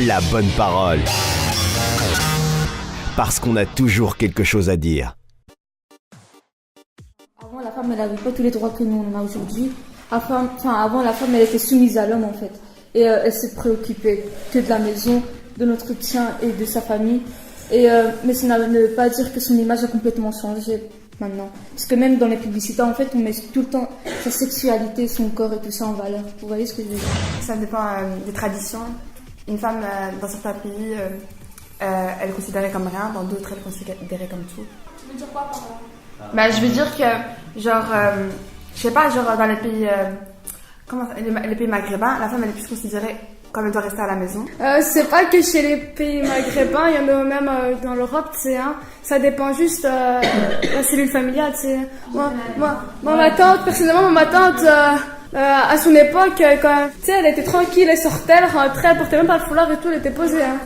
La bonne parole. Parce qu'on a toujours quelque chose à dire. Avant, la femme, elle n'avait pas tous les droits que nous, on a aujourd'hui. Avant, la femme, elle était soumise à l'homme, en fait. Et elle se préoccupait que de la maison, de l'entretien et de sa famille. Mais ça ne veut pas dire que son image a complètement changé maintenant. Parce que même dans les publicités, en fait, on met tout le temps sa sexualité, son corps et tout ça en valeur. Vous voyez ce que je veux dire? Ça dépend des traditions. Une femme, dans certains pays, elle est considérée comme rien, dans d'autres, elle est considérée comme tout. Tu veux dire quoi par là? Je veux dire que, genre, je sais pas, genre dans les pays, les pays maghrébins, la femme, elle est plus considérée comme elle doit rester à la maison. C'est pas que chez les pays maghrébins, il y en a même dans l'Europe, tu sais, hein. Ça dépend juste de la cellule familiale, tu sais. Ma tante, personnellement, ma tante, à son époque, quand, tu sais, elle était tranquille, elle sortait, elle rentrait, elle portait même pas le foulard et tout, elle était posée, hein.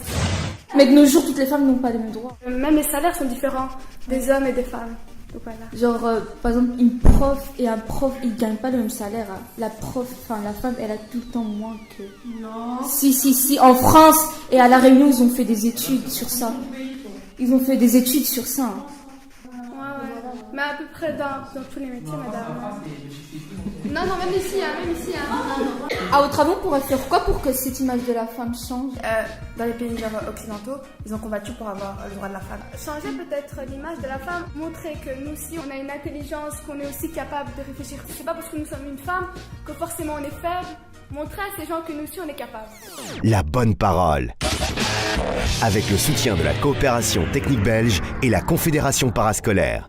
Mais de nos jours, toutes les femmes n'ont pas les mêmes droits. Même les salaires sont différents des hommes et des femmes. Donc voilà. Genre, par exemple, une prof et un prof, ils gagnent pas le même salaire. Hein. La femme, elle a tout le temps moins que... Non. Si. En France et à La Réunion, ils ont fait des études sur ça. Ils ont fait des études sur ça. Hein. Ouais. Mais à peu près dans tous les métiers, madame. Non, même ici, hein. À votre avis, on pourrait faire quoi pour que cette image de la femme change? Dans les pays genre, occidentaux, ils ont combattu pour avoir le droit de la femme. Changer peut-être l'image de la femme, montrer que nous aussi on a une intelligence, qu'on est aussi capable de réfléchir. C'est pas parce que nous sommes une femme que forcément on est faible. Montrer à ces gens que nous aussi on est capable. La bonne parole. Avec le soutien de la coopération technique belge et la Confédération parascolaire.